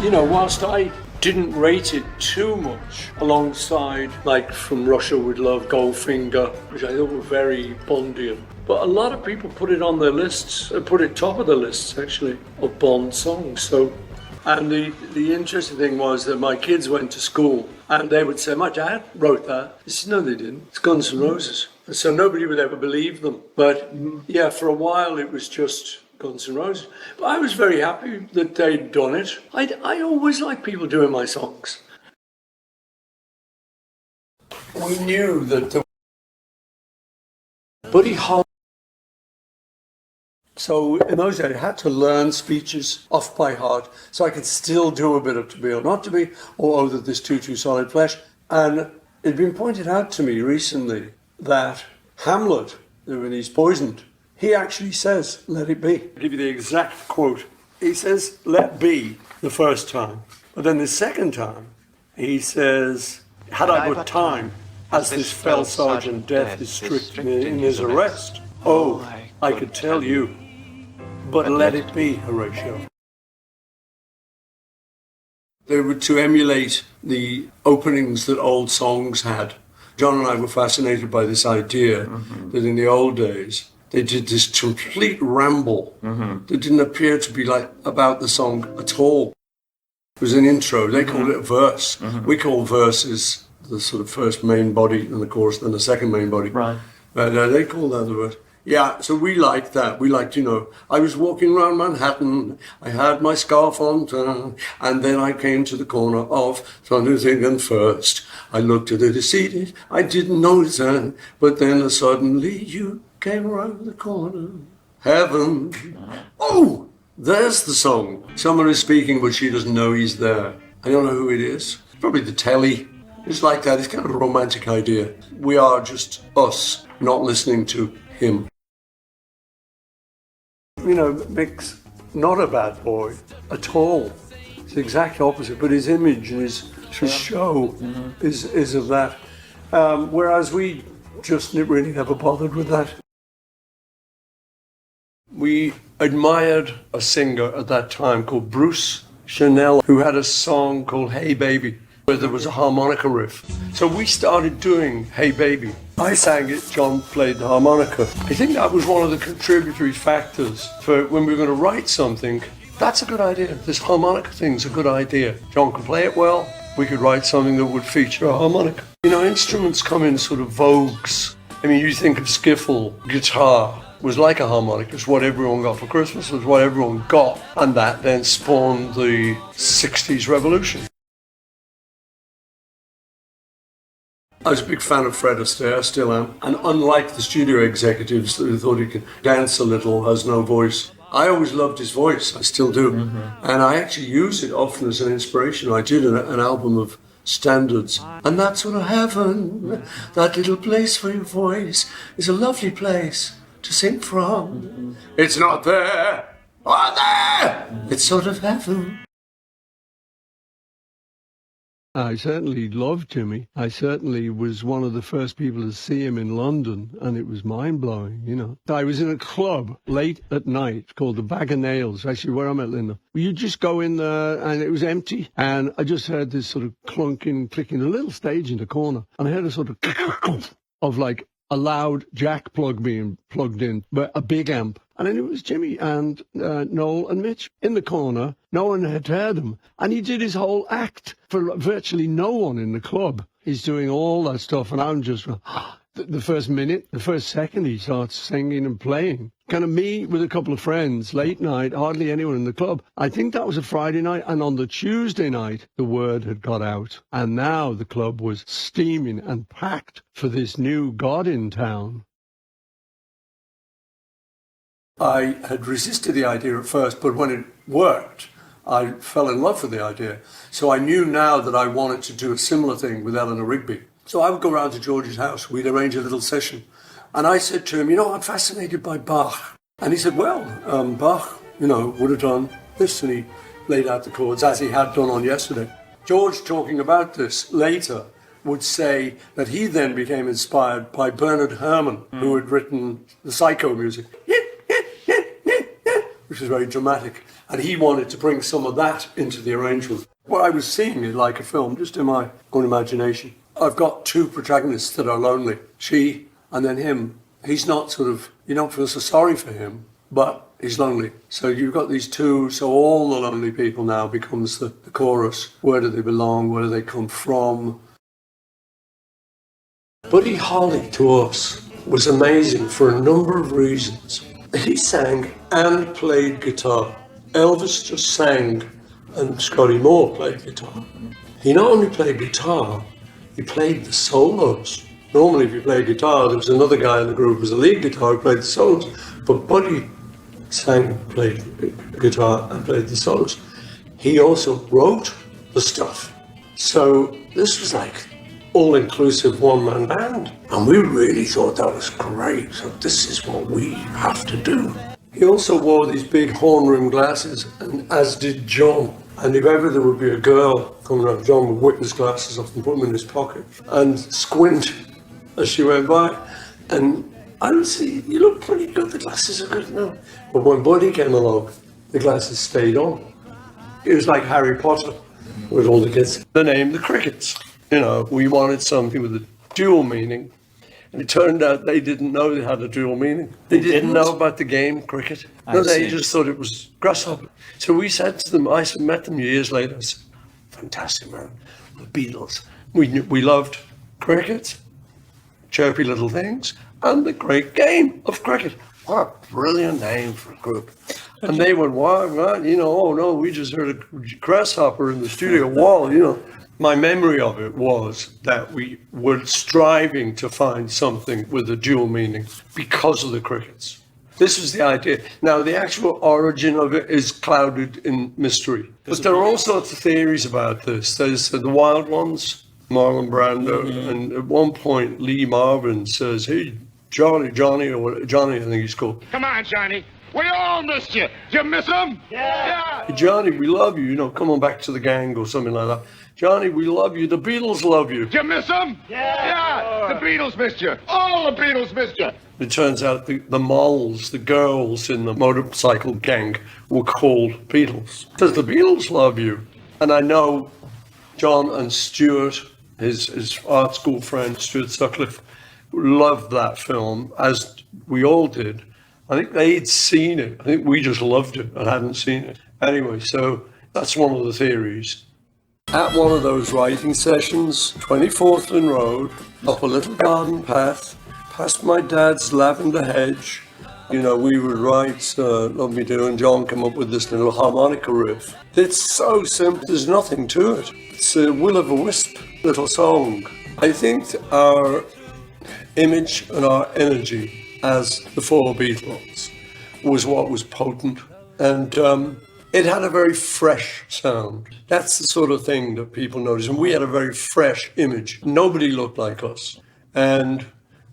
You know, whilst I didn't rate it too much, alongside like From Russia with Love, Goldfinger, which I thought were very Bondian. But a lot of people put it on their lists, put it top of the lists actually, of Bond songs. So, and the interesting thing was that my kids went to school and they would say, my dad wrote that. I said, no, they didn't. It's Guns N' Roses. And so nobody would ever believe them. But yeah, for a while it was just Guns N' Roses. But I was very happy that they'd done it. I always like people doing my songs. We knew that the Buddy Holly. So in those days, I had to learn speeches off by heart, so I could still do a bit of To Be or Not to Be, or Oh That This Too Solid Flesh. And it'd been pointed out to me recently that Hamlet, when he's poisoned, he actually says, let it be. I'll give you the exact quote. He says, let be, the first time. But then the second time, he says, had I but time, as this fell Sergeant Death is strict in his arrest, oh, I could tell you, but let it be, Horatio. They were to emulate the openings that old songs had. John and I were fascinated by this idea that in the old days, they did this complete ramble that didn't appear to be like about the song at all. It was an intro. They called it a verse. We call verses the sort of first main body and the chorus, then the second main body. Right. But they call that the verse. Yeah, so we liked that. We liked, you know, I was walking around Manhattan, I had my scarf on, and then I came to the corner of something, and first I looked at it seated. I didn't notice her, but then suddenly you came around the corner. Heaven. Oh, there's the song. Someone is speaking, but she doesn't know he's there. I don't know who it is. Probably the telly. It's like that. It's kind of a romantic idea. We are just us, not listening to him. You know, Mick's not a bad boy at all. It's the exact opposite, but his image and his show is of that. Whereas we just really never bothered with that. We admired a singer at that time called Bruce Chanel, who had a song called Hey Baby, where there was a harmonica riff. So we started doing Hey Baby. I sang it, John played the harmonica. I think that was one of the contributory factors for when we were going to write something. That's a good idea. This harmonica thing's a good idea. John can play it well. We could write something that would feature a harmonica. You know, instruments come in sort of vogues. I mean, you think of skiffle, guitar was like a harmonica. It's what everyone got for Christmas. It was what everyone got. And that then spawned the 60s revolution. I was a big fan of Fred Astaire, still am. And unlike the studio executives who thought he could dance a little, has no voice, I always loved his voice. I still do. And I actually use it often as an inspiration. I did an album of standards. And that sort of heaven, that little place for your voice, is a lovely place to sing from. It's not there, or there. It's sort of heaven. I certainly loved Jimmy. I certainly was one of the first people to see him in London, and it was mind-blowing, you know. I was in a club late at night called the Bag of Nails, actually where I met Linda. You just go in there, and it was empty, and I just heard this sort of clunking, clicking, a little stage in the corner, and I heard a sort of like a loud jack plug being plugged in, but a big amp. And then it was Jimmy and Noel and Mitch in the corner. No one had heard him. And he did his whole act for virtually no one in the club. He's doing all that stuff, and I'm just... The first minute, the first second, he starts singing and playing. Kind of me with a couple of friends, late night, hardly anyone in the club. I think that was a Friday night, and on the Tuesday night, the word had got out. And now the club was steaming and packed for this new god in town. I had resisted the idea at first, but when it worked, I fell in love with the idea. So I knew now that I wanted to do a similar thing with Eleanor Rigby. So I would go round to George's house, we'd arrange a little session. And I said to him, you know, I'm fascinated by Bach. And he said, well, Bach, you know, would have done this. And he laid out the chords as he had done on Yesterday. George, talking about this later, would say that he then became inspired by Bernard Herrmann, who had written the Psycho music, which is very dramatic. And he wanted to bring some of that into the arrangement. Well, I was seeing it like a film, just in my own imagination. I've got two protagonists that are lonely, she and then him. He's not sort of, you don't feel so sorry for him, but he's lonely. So you've got these two, so all the lonely people now becomes the chorus. Where do they belong? Where do they come from? Buddy Holly, to us, was amazing for a number of reasons. He sang and played guitar. Elvis just sang and Scotty Moore played guitar. He not only played guitar, he played the solos. Normally if you played guitar, there was another guy in the group who was a lead guitar who played the solos. But Buddy sang, played guitar and played the solos. He also wrote the stuff. So this was like all-inclusive one-man band. And we really thought that was great. So this is what we have to do. He also wore these big horn-rimmed glasses, and as did John. And if ever there would be a girl coming around, John would whip his glasses off and put them in his pocket and squint as she went by. And I would say, you look pretty good, the glasses are good now. But when Buddy came along, the glasses stayed on. It was like Harry Potter with all the kids. The name, the Crickets. You know, we wanted something with a dual meaning. And it turned out they didn't know they had a dual meaning. They didn't know about the game, cricket. No, they just thought it was grasshopper. So we said to them, I met them years later, I said, fantastic, man, the Beatles. We loved cricket, chirpy little things, and the great game of cricket. What a brilliant name for a group. And they went, what? You know, oh no, we just heard a grasshopper in the studio wall, you know. My memory of it was that we were striving to find something with a dual meaning because of the Crickets. This was the idea. Now, the actual origin of it is clouded in mystery. But there are all sorts of theories about this. There's the Wild Ones, Marlon Brando, and at one point, Lee Marvin says, hey, Johnny, I think he's called. Come on, Johnny. We all missed you. Did you miss him? Yeah. Hey, Johnny, we love you. You know, come on back to the gang or something like that. Johnny, we love you. The Beatles love you. Did you miss them? Yeah. The Beatles missed you. All the Beatles missed you. It turns out the moles, the girls in the motorcycle gang, were called Beatles. Does the Beatles love you? And I know John and Stuart, his art school friend, Stuart Sutcliffe, loved that film, as we all did. I think they'd seen it. I think we just loved it and hadn't seen it. Anyway, so that's one of the theories. At one of those writing sessions, 24th Lynn Road, up a little garden path, past my dad's lavender hedge, you know, we would write Love Me Do, and John came up with this little harmonica riff. It's so simple, there's nothing to it. It's a will-o'-the-wisp little song. I think our image and our energy as the four Beatles was what was potent, and it had a very fresh sound. That's the sort of thing that people notice. And we had a very fresh image. Nobody looked like us. And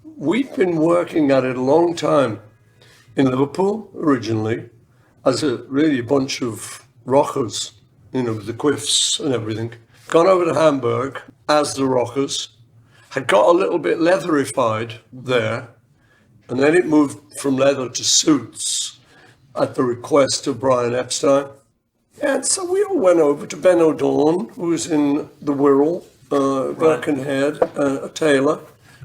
we'd been working at it a long time. In Liverpool, originally, as a bunch of rockers, you know, with the quiffs and everything. Gone over to Hamburg as the rockers. Had got a little bit leatherified there. And then it moved from leather to suits, at the request of Brian Epstein. And so we all went over to Ben O'Dawn, who was in the Wirral, Birkenhead, a tailor.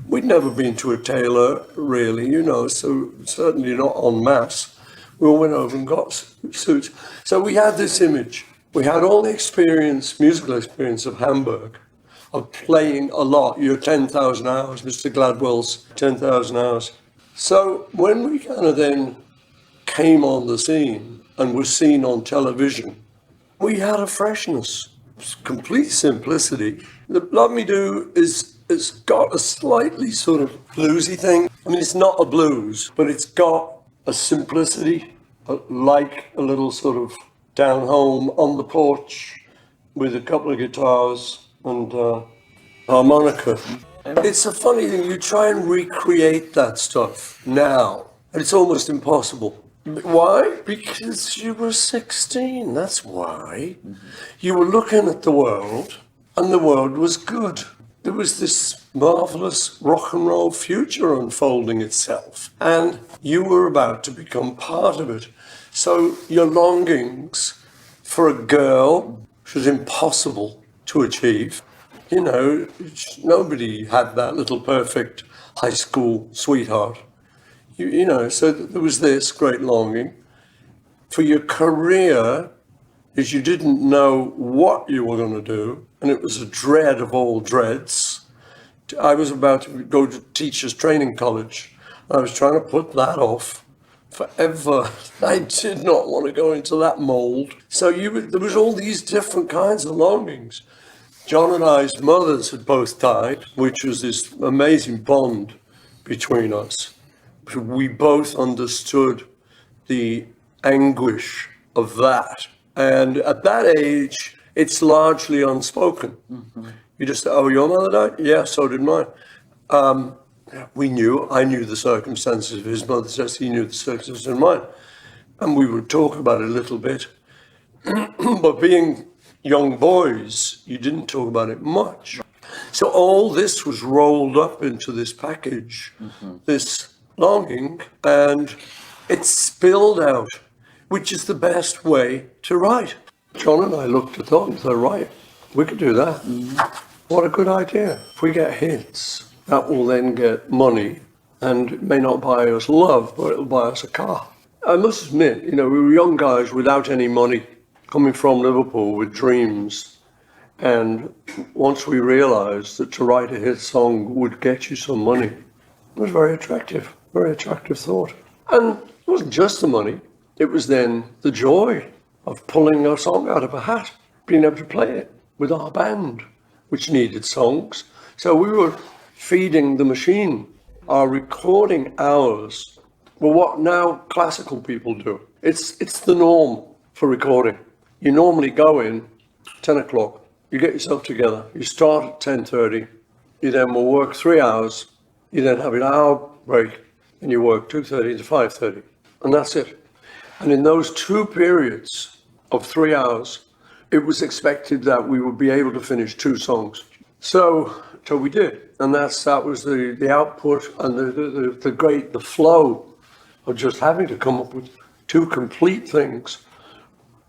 We'd never been to a tailor, really, you know, so certainly not en masse. We all went over and got suits. So we had this image. We had all the experience, musical experience of Hamburg, of playing a lot, your 10,000 hours, Mr. Gladwell's 10,000 hours. So when we kind of then came on the scene and were seen on television, we had a freshness, complete simplicity. The Love Me Do it's got a slightly sort of bluesy thing. I mean, it's not a blues, but it's got a simplicity, like a little sort of down home on the porch with a couple of guitars and harmonica. It's a funny thing, you try and recreate that stuff now, and it's almost impossible. Why? Because you were 16, that's why. You were looking at the world, and the world was good. There was this marvelous rock and roll future unfolding itself, and you were about to become part of it. So your longings for a girl was impossible to achieve. You know, nobody had that little perfect high school sweetheart. You know, so there was this great longing. For your career, is you didn't know what you were going to do, and it was a dread of all dreads. I was about to go to teachers training college. I was trying to put that off forever. I did not want to go into that mold. So there was all these different kinds of longings. John and I's mothers had both died, which was this amazing bond between us. We both understood the anguish of that. And at that age, it's largely unspoken. Mm-hmm. You just say, oh, your mother died? Yeah, so did mine. I knew the circumstances of his mother's death, he knew the circumstances of mine. And we would talk about it a little bit. But being young boys, you didn't talk about it much. So all this was rolled up into this package, this longing, and it spilled out, which is the best way to write. John and I looked at that and said, right, we could do that. What a good idea. If we get hits, that will then get money, and it may not buy us love, but it'll buy us a car. I must admit, we were young guys without any money, coming from Liverpool with dreams. And once we realized that to write a hit song would get you some money, it was very attractive thought. And it wasn't just the money, it was then the joy of pulling a song out of a hat, being able to play it with our band, which needed songs. So we were feeding the machine. Our recording hours were what now classical people do. It's the norm for recording. You normally go in 10 o'clock, you get yourself together, you start at 10:30, you then will work 3 hours, you then have an hour break, and you work 2:30 to 5:30, and that's it. And in those 2 periods of 3 hours, it was expected that we would be able to finish 2 songs. So we did, and that was the output and the flow of just having to come up with 2 complete things.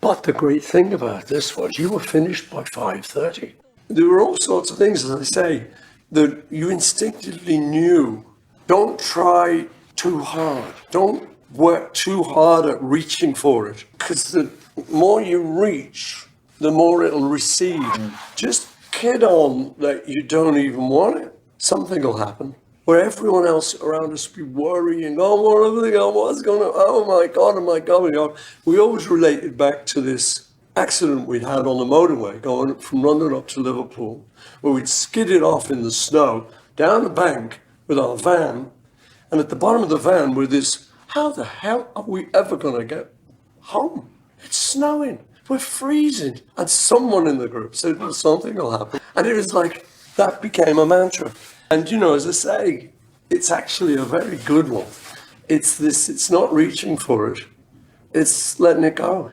But the great thing about this was you were finished by 5:30. There were all sorts of things, as I say, that you instinctively knew. Don't try too hard. Don't work too hard at reaching for it, because the more you reach, the more it'll recede. Just kid on that you don't even want it. Something will happen where everyone else around us will be worrying, what's going on? Oh my God, oh my God, oh my God. We always related back to this accident we'd had on the motorway going from London up to Liverpool, where we'd skidded off in the snow down the bank with our van, and at the bottom of the van were this, how the hell are we ever going to get home? It's snowing, we're freezing. And someone in the group said, well, something will happen. And it was like, that became a mantra. And as I say, it's actually a very good one. It's not reaching for it, it's letting it go.